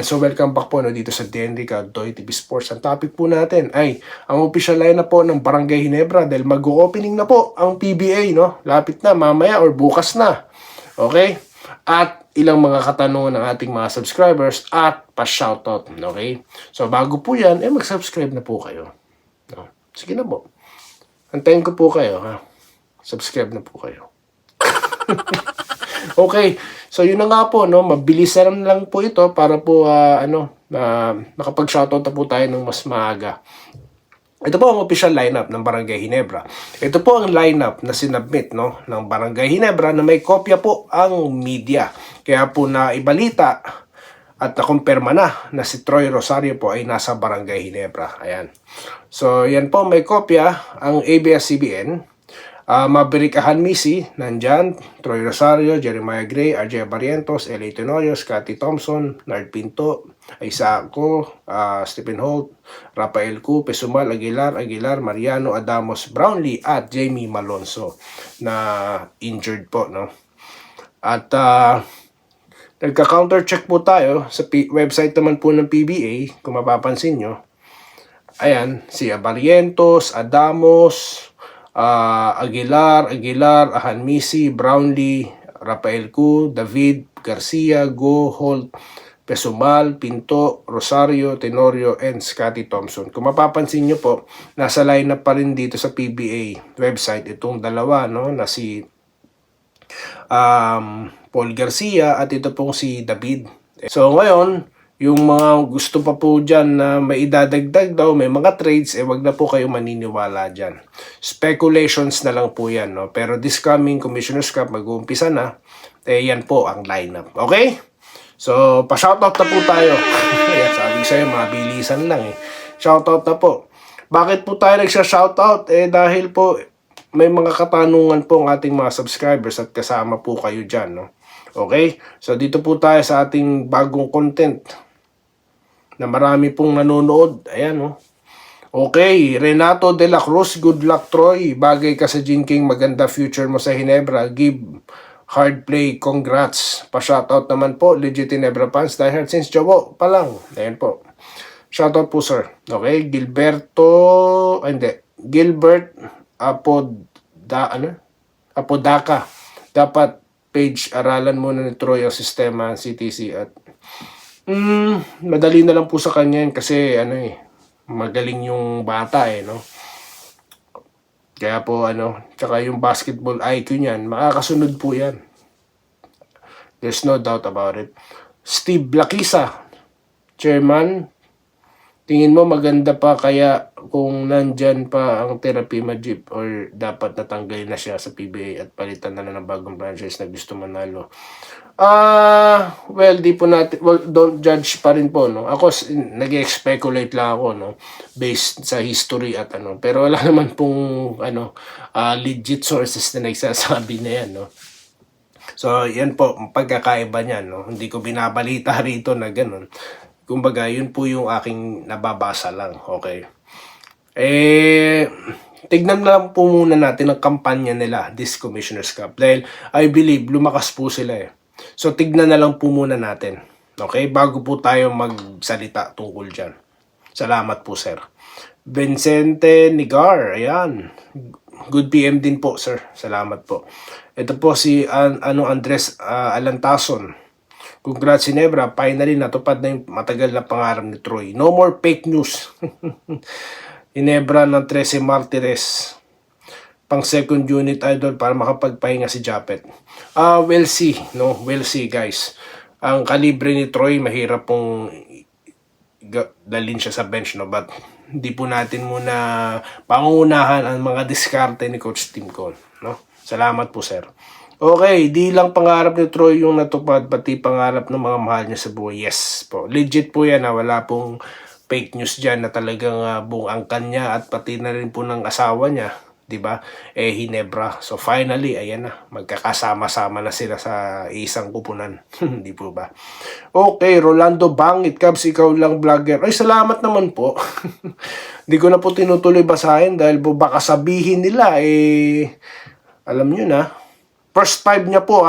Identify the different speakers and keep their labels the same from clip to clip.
Speaker 1: So welcome back po dito sa DND Toy TV Sports. Ang topic po natin ay ang official lineup po ng Barangay Ginebra dahil mag-opening na po ang PBA, no? Lapit na, mamaya or bukas na. Okay? At ilang mga katanungan ng ating mga subscribers at pa-shoutout. Okay? So bago po yan, mag-subscribe na po kayo. No? Sige na po. Antayin ko po kayo, ha? Subscribe na po kayo. Okay, so yun na nga po, no, mabilisan lang po ito para po makapag-shoutout na po tayo ng mas maaga. Ito po ang official lineup ng Barangay Ginebra. Ito po ang lineup na sinubmit, no, ng Barangay Ginebra na may kopya po ang media. Kaya po na ibalita at nakumpirma na si Troy Rosario po ay nasa Barangay Ginebra. Ayan. So yan po, may kopya ang ABS-CBN. Maverick Ahanmisi, nandyan, Troy Rosario, Jeremiah Gray, RJ Barrientos, L.A. Tenorio, Scotty Thompson, Nard Pinto, Isaaco, Stephen Holt, Rafael Cu, Pesumal, Aguilar, Mariano, Adamos, Brownlee, at Jamie Malonzo na injured po, no? At nagka-counter check po tayo sa website naman po ng PBA, kung mapapansin nyo. Ayan, si Barrientos, Adamos, Aguilar, Ahanmisi, Brownlee, Rafael Cu, David, Garcia, Go, Holt, Pesumal, Pinto, Rosario, Tenorio, and Scotty Thompson. Kung mapapansin nyo po, nasa lineup pa rin dito sa PBA website itong dalawa, no, na si Paul Garcia at ito pong si David. So ngayon, yung mga gusto pa po dyan na may idadagdag daw, may mga trades, wag na po kayo maniniwala dyan. Speculations na lang po yan, no? Pero this coming Commissioner's Cup, mag-uumpisa na, yan po ang lineup. Okay? So, pa-shoutout na po tayo. Sabi ko sa'yo, mabilisan lang eh. Shoutout na po. Bakit po tayo nagsha-shoutout? Dahil po, may mga katanungan po ang ating mga subscribers at kasama po kayo dyan, no? Okay? So, dito po tayo sa ating bagong content na marami pong nanonood. Ayan, no? Okay, Renato de la Cruz, good luck Troy. Bagay ka sa Jinking, maganda future mo sa Ginebra. Give hard play, congrats. Pa-shoutout naman po, legit Ginebra fans. Dahil since Jowo pa lang. Ayan po. Shoutout po, sir. Okay, Gilbert Apodaka. Dapat page, aralan muna ni Troy ang sistema, CTC at madali na lang po sa kanya kasi magaling yung bata no. Kaya po tsaka yung basketball IQ niyan, makakasunod po yan. There's no doubt about it. Steve Blakisa, Chairman, tingin mo maganda pa kaya kung nandyan pa ang Therapy Majip or dapat natanggal na siya sa PBA at palitan na lang ng bagong franchise na gusto manalo? Well, di po natin, don't judge pa rin po, no? Ako, nag-speculate lang ako, no? Based sa history at pero wala naman pong, legit sources na nagsasabi na yan, no? So, yan po, pagkakaiba niyan, no? Hindi ko binabalita rito na ganun. Kumbaga, yun po yung aking nababasa lang, okay? Tignan lang po muna natin ang kampanya nila, this Commissioner's Cup. Dahil, I believe, lumakas po sila eh. So, tignan na lang po muna natin. Okay? Bago po tayo magsalita tungkol dyan. Salamat po, sir. Vincente Nigar, ayan. Good PM din po, sir. Salamat po. Ito po si Andres Alantason. Congrats Ginebra, finally natupad na yung matagal na pangarap ni Troy. No more fake news. Ginebra ng 13 Martires. Pang second unit idol para makapagpahinga si Japet. We'll see, no? We'll see, guys. Ang kalibre ni Troy, mahirap pong dalhin siya sa bench, no? But hindi po natin muna pangunahan ang mga diskarte ni Coach Tim Cole, no? Salamat po, sir. Okay, di lang pangarap ni Troy yung natupad, pati pangarap ng mga mahal niya sa buhay. Yes po. Legit po yan, wala pong fake news dyan na talagang buong angkan niya at pati na rin po ng asawa niya, di ba? Ginebra. So finally, ayan na, magkakasama-sama na sila sa isang kupunan. Di po ba? Okay, Rolando Bangit, Cubs, ikaw lang vlogger. Ay, salamat naman po. Di ko na po tinutuloy basahin dahil po baka sabihin nila, alam nyo na. First 5 niya po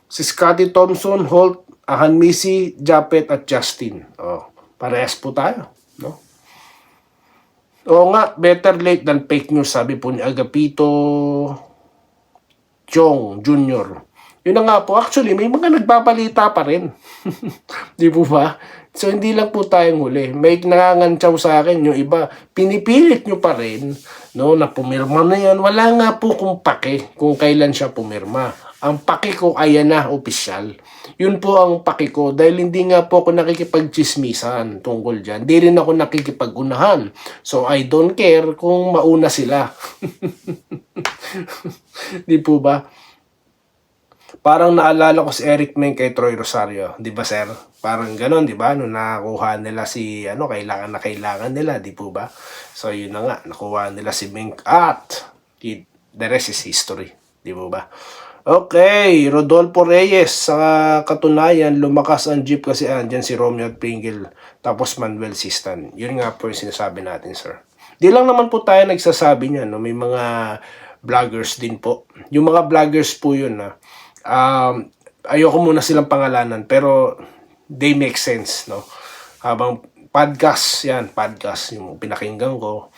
Speaker 1: si Scotty Thompson, Holt, Missy, Japet at Justin. Oh, parehas po tayo, no? Oo nga, better late than fake news, sabi po ni Agapito Chong Jr. Yun na nga po, actually, may mga nagbabalita pa rin. Di po ba? So, hindi lang po tayong huli. May nangangantsaw sa akin, yung iba, pinipilit nyo pa rin, no, na pumirma na yan. Wala nga po kung pake kung kailan siya pumirma. Ang pake ko, ayan na, opisyal. Yun po ang pake ko, dahil hindi nga po ako nakikipagchismisan tungkol dyan. Hindi rin ako nakikipag-unahan. So, I don't care kung mauna sila. Di po ba? Parang naalala ko si Eric Meng kay Troy Rosario, 'di ba sir? Parang gano'n, 'di ba? Nung nakuha nila si kailangan na kailangan nila, 'di po ba? So yun na nga, nakuha nila si Meng at the rest is history, 'di po ba? Okay, Rodolfo Reyes, sa katunayan, lumakas ang jeep kasi andyan si Romeo at Pringle, tapos Manuel Sistan. Yun nga po yung sinasabi natin, sir. Di lang naman po tayo nagsasabi niya, no? May mga vloggers din po. Yung mga vloggers po yun, ayoko muna silang pangalanan, pero they make sense, no? Habang podcast, yung pinakinggan ko,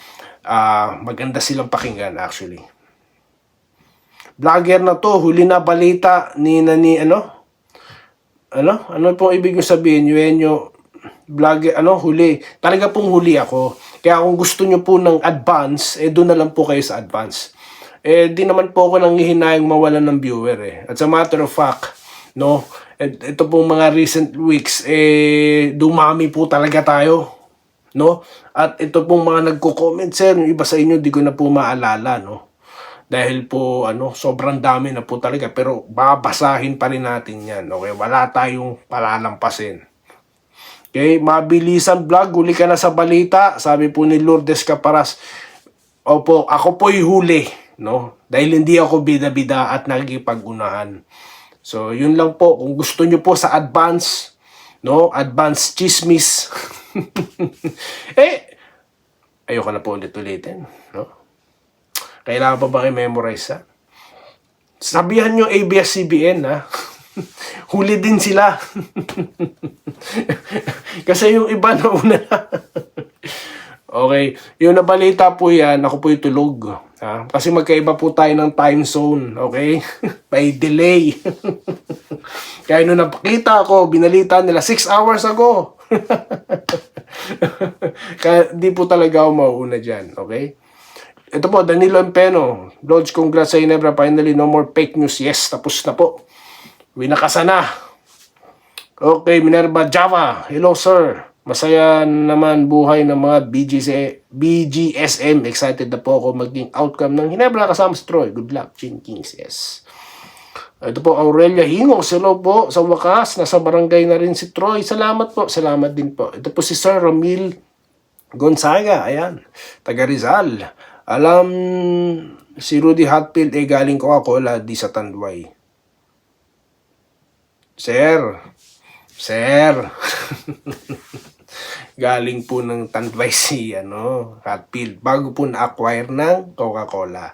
Speaker 1: maganda silang pakinggan actually. Vlogger na to, huli na balita ni ano pong ibig nyo sabihin, Eugenio, vlogger, huli. Talaga pong huli ako. Kaya kung gusto nyo po ng advance, doon na lang po kayo sa advance. Di naman po ako nanghihinayang mawalan ng viewer eh. As a matter of fact, no, ito pong mga recent weeks, dumami po talaga tayo, no? At ito pong mga nagko-comment, sir, yung iba sa inyo, di ko na po maalala, no? Dahil po, sobrang dami na po talaga, pero babasahin pa rin natin yan, okay? Wala tayong palalampasin. Okay, mabilisan vlog, huli ka na sa balita, sabi po ni Lourdes Caparas. Opo, ako po'y huli, no? Dahil hindi ako bida-bida at nagkipag-unahan. So, yun lang po. Kung gusto nyo po sa advance, no? Advance chismis. Ayoko na po ulit-ulitin, no? Kailangan pa ba i-memorize, ha? Sabihan nyo ABS-CBN, ha? Huli din sila. Kasi yung iba na una na. Okay, yung nabalita po yan, ako po'y tulog. Ha? Kasi magkaiba po tayo ng time zone, okay? May delay. Kaya nung napakita ako, binalita nila 6 hours ago. Kaya di po talaga ako mauuna dyan, okay? Ito po, Danilo Empeno. Lodge, congrats sa Ginebra. Finally, no more fake news. Yes, tapos na po. Winakasa na. Okay, Minerva Java. Hello, sir. Masaya naman buhay ng mga BGSM. Excited na po ako maging outcome ng Ginebra kasama si Troy. Good luck, Chin Kings. Yes. Ito po, Aurelia Hingo. Hello po. Sa wakas, nasa barangay na rin si Troy. Salamat po. Salamat din po. Ito po si Sir Ramil Gonzaga. Ayan. Taga Rizal. Alam, si Rudy Hatfield galing Coca-Cola, di sa Tanduay. Sir. Galing po ng Tanduay si Hatfield bago po na-acquire ng Coca-Cola.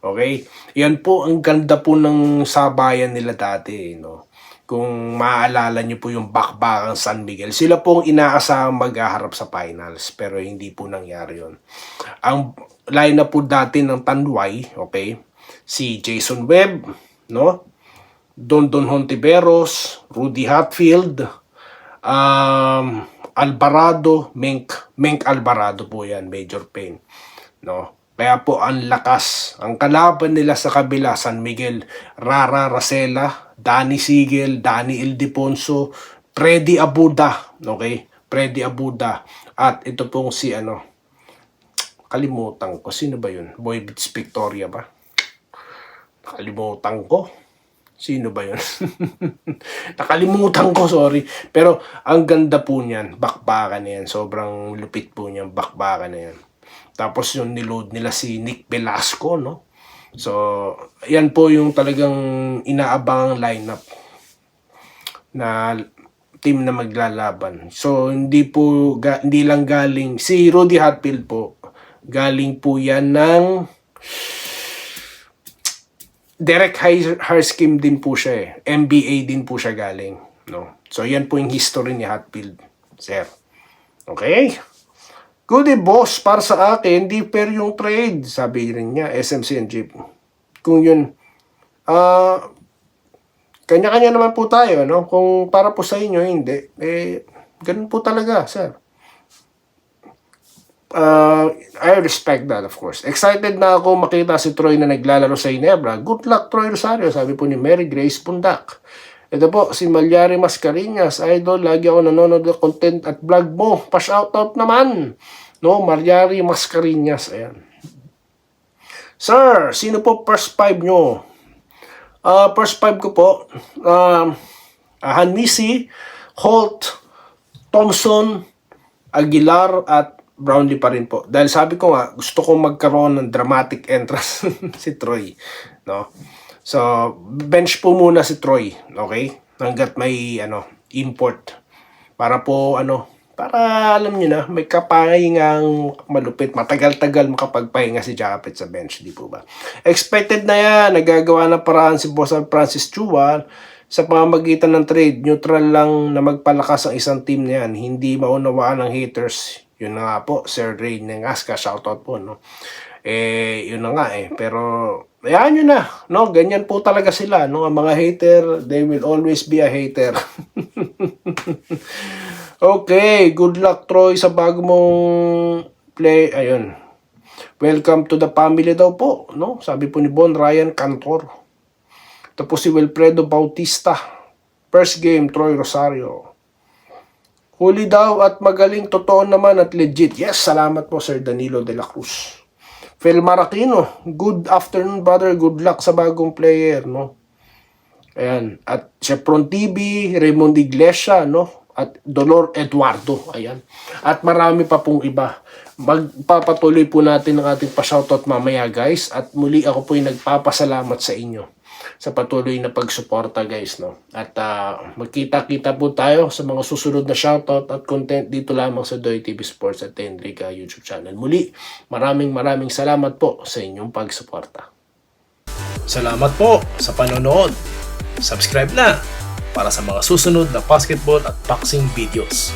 Speaker 1: Okay? Yan po ang ganda po ng sabayan nila dati, no? Kung maaalala niyo po yung bakbakang San Miguel, sila po ang inaasahang maghaharap sa finals, pero hindi po nangyari yun. Ang line po dati ng Tanduay, okay? Si Jason Webb, no? Don Hontiveros, Rudy Hatfield, Alvarado, Menk Alvarado po yan, Major Pain, no? Kaya po ang lakas. Ang kalaban nila sa kabila, San Miguel, Rara Racela, Danny Sigel, Danny Ildefonso, Freddy Abuda, okay? Freddy Abuda. At ito pong si kalimutan ko. Sino ba yun? Boy Beats Victoria ba? Nakalimutan ko. Sino ba yun? Nakalimutan ko, sorry. Pero ang ganda po niyan. Bakbakan na yan. Sobrang lupit po niyan. Bakbakan na yan. Tapos yung niload nila si Nick Velasco, no? So, yan po yung talagang inaabangang lineup na team na maglalaban. So, hindi lang galing, si Rudy Hatfield po, galing po yan ng Derek Harskim din po siya eh. MBA din po siya galing, no? So, yan po yung history ni Hatfield, sir. Okay? Good boss, para sa akin, hindi fair yung trade. Sabi rin niya, SMC and Jeep. Kung yun, kanya-kanya naman po tayo, no? Kung para po sa inyo, hindi. Ganun po talaga, sir. I respect that, of course. Excited na ako makita si Troy na naglalaro sa Ginebra. Good luck, Troy Rosario, sabi po ni Mary Grace Pundak. Ito po, si Malyari Mascareñas. Idol, lagi ako nanonood ng content at vlog mo. Pa-shoutout naman. No, Malyari Mascareñas. Ayan. Sir, sino po first 5 nyo? First 5 ko po, Hanmisi, Holt, Thompson, Aguilar, at Brownlee pa rin po. Dahil sabi ko nga, gusto kong magkaroon ng dramatic entrance si Troy. No? So, bench po muna si Troy. Okay? Hanggat may import. Para po, para alam nyo na, may kapahingang malupit. Matagal-tagal makapagpahinga si Japet sa bench. Di po ba? Expected na yan. Nagagawa ng paraan si Boss Francis Chua sa pamamagitan ng trade. Neutral lang na magpalakas ang isang team na yan. Hindi maunawaan ng haters. Yun na nga po, Sir Ray Nengasca, shoutout po, no? Yun na nga pero, ayan yun na, no? Ganyan po talaga sila, no? Ang mga hater, they will always be a hater. Okay, good luck, Troy, sa bago mong play, ayun. Welcome to the family daw po, no? Sabi po ni Bon Ryan Cantor. Tapos si Wilfredo Bautista. First game, Troy Rosario. Huli daw at magaling, totoo naman at legit. Yes, salamat po Sir Danilo de la Cruz. Phil Maracino, good afternoon brother, good luck sa bagong player, no? Ayan, at Chevron TV, Raymond Iglesia, no? At Dolor Eduardo, ayan. At marami pa pong iba. Magpapatuloy po natin ang ating pa-shoutout mamaya guys. At muli ako po yung nagpapasalamat sa inyo sa patuloy na pagsuporta guys, no? At magkita-kita po tayo sa mga susunod na shoutout at content dito lamang sa Doy TV Sports at Enrica YouTube channel. Muli, maraming salamat po sa inyong pagsuporta.
Speaker 2: Salamat po sa panonood. Subscribe na para sa mga susunod na basketball at boxing videos.